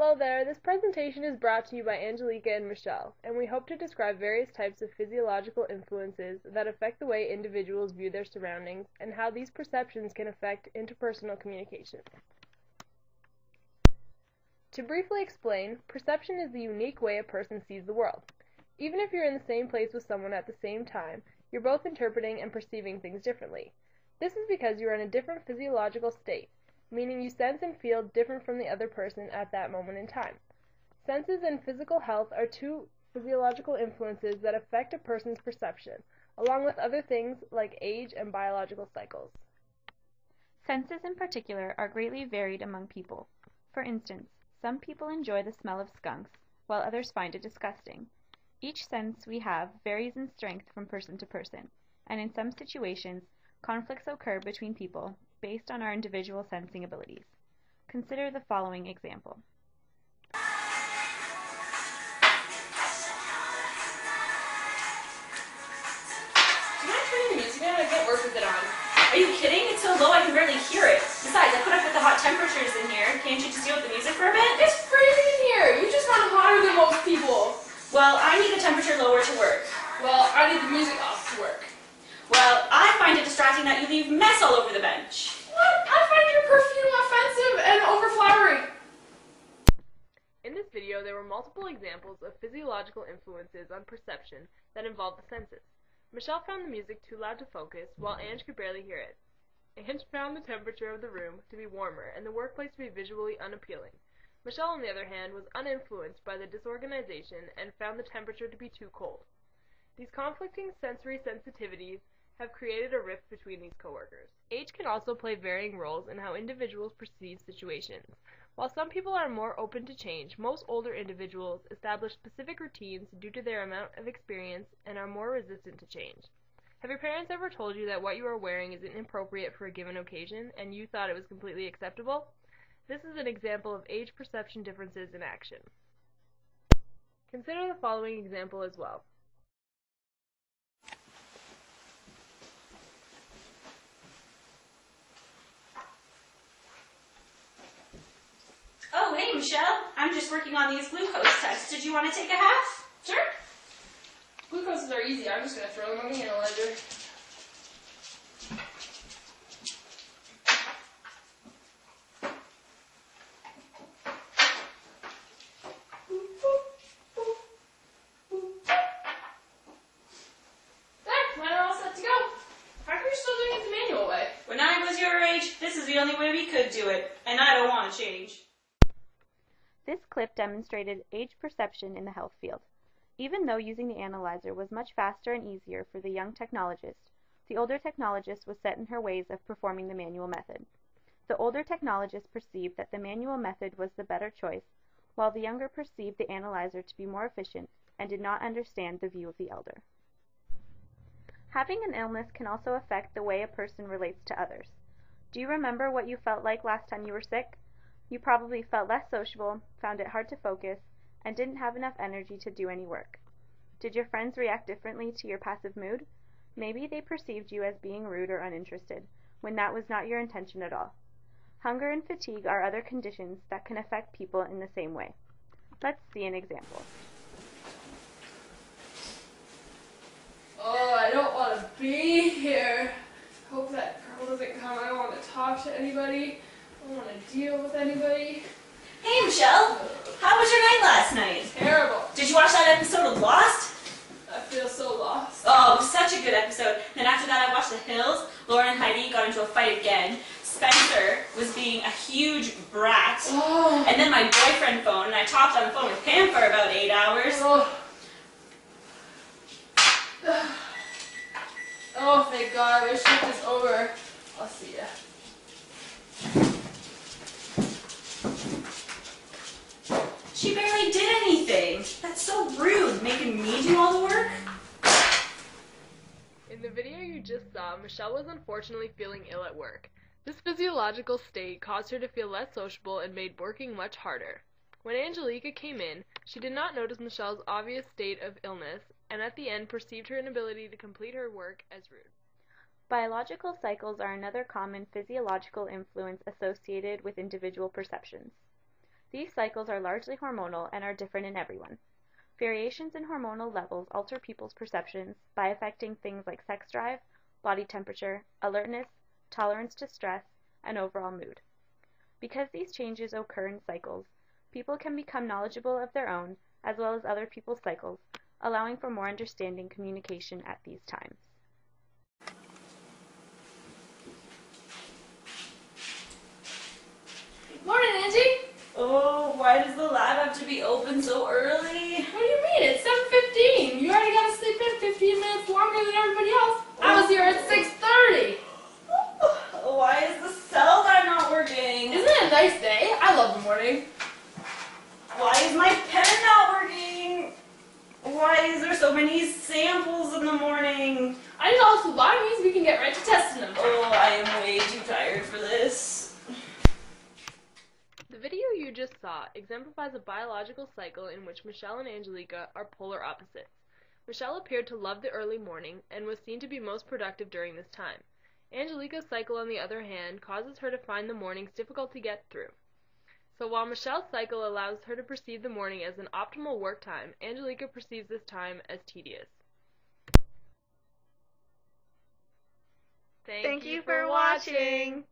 Hello there, this presentation is brought to you by Angelica and Michelle, and we hope to describe various types of physiological influences that affect the way individuals view their surroundings and how these perceptions can affect interpersonal communication. To briefly explain, perception is the unique way a person sees the world. Even if you're in the same place with someone at the same time, you're both interpreting and perceiving things differently. This is because you are in a different physiological state, meaning you sense and feel different from the other person at that moment in time. Senses and physical health are two physiological influences that affect a person's perception, along with other things like age and biological cycles. Senses in particular are greatly varied among people. For instance, some people enjoy the smell of skunks, while others find it disgusting. Each sense we have varies in strength from person to person, and in some situations, conflicts occur between people based on our individual sensing abilities. Consider the following example. Do you mind turning the music down? I can't work with it on. Are you kidding? It's so low I can barely hear it. Besides, I put up with the hot temperatures in here. Can't you just deal with the music for a bit? It's freezing in here. You just sound hotter than most people. Well, I need the temperature lower to work. Well, I need the music off to work. Well, I find it distracting that you leave mess all over the bench. What? I find your perfume offensive and overflowering. In this video, there were multiple examples of physiological influences on perception that involve the senses. Michelle found the music too loud to focus, while Ange could barely hear it. Ange found the temperature of the room to be warmer and the workplace to be visually unappealing. Michelle, on the other hand, was uninfluenced by the disorganization and found the temperature to be too cold. These conflicting sensory sensitivities have created a rift between these coworkers. Age can also play varying roles in how individuals perceive situations. While some people are more open to change, most older individuals establish specific routines due to their amount of experience and are more resistant to change. Have your parents ever told you that what you are wearing is inappropriate for a given occasion and you thought it was completely acceptable? This is an example of age perception differences in action. Consider the following example as well. Oh, hey, Michelle. I'm just working on these glucose tests. Did you want to take a half? Sure. Glucoses are easy. I'm just going to throw them on the analyzer. There, mine are all set to go. How come you're still doing it the manual way? When I was your age, this is the only way we could do it, and I don't want to change. This clip demonstrated age perception in the health field. Even though using the analyzer was much faster and easier for the young technologist, the older technologist was set in her ways of performing the manual method. The older technologist perceived that the manual method was the better choice, while the younger perceived the analyzer to be more efficient and did not understand the view of the elder. Having an illness can also affect the way a person relates to others. Do you remember what you felt like last time you were sick? You probably felt less sociable, found it hard to focus, and didn't have enough energy to do any work. Did your friends react differently to your passive mood? Maybe they perceived you as being rude or uninterested, when that was not your intention at all. Hunger and fatigue are other conditions that can affect people in the same way. Let's see an example. Oh, I don't want to be here. Hope that girl doesn't come. I don't want to talk to anybody. I don't want to deal with anybody. Hey, Michelle. How was your night last night? Terrible. Did you watch that episode of Lost? I feel so lost. Oh, it was such a good episode. Then after that, I watched The Hills. Laura and Heidi got into a fight again. Spencer was being a huge brat. Oh. And then my boyfriend phoned, and I talked on the phone with him for about 8 hours. Oh. Oh, thank God. This shift is over. I'll see ya. She barely did anything. That's so rude, making me do all the work. In the video you just saw, Michelle was unfortunately feeling ill at work. This physiological state caused her to feel less sociable and made working much harder. When Angelica came in, she did not notice Michelle's obvious state of illness, and at the end perceived her inability to complete her work as rude. Biological cycles are another common physiological influence associated with individual perceptions. These cycles are largely hormonal and are different in everyone. Variations in hormonal levels alter people's perceptions by affecting things like sex drive, body temperature, alertness, tolerance to stress, and overall mood. Because these changes occur in cycles, people can become knowledgeable of their own as well as other people's cycles, allowing for more understanding communication at these times. Morning, Angie. Oh, why does the lab have to be open so early? What do you mean? It's 7:15. You already got to sleep in 15 minutes longer than everybody else. I was here at 6:30. Why is the cell guide not working? Isn't it a nice day? I love the morning. Why is my pen not working? Why is there so many samples in the morning? I need all the phlebotomies. We can get right to testing them. Oh, I am way too tired for this. The video you just saw exemplifies a biological cycle in which Michelle and Angelica are polar opposites. Michelle appeared to love the early morning and was seen to be most productive during this time. Angelica's cycle, on the other hand, causes her to find the mornings difficult to get through. So while Michelle's cycle allows her to perceive the morning as an optimal work time, Angelica perceives this time as tedious. Thank you for watching!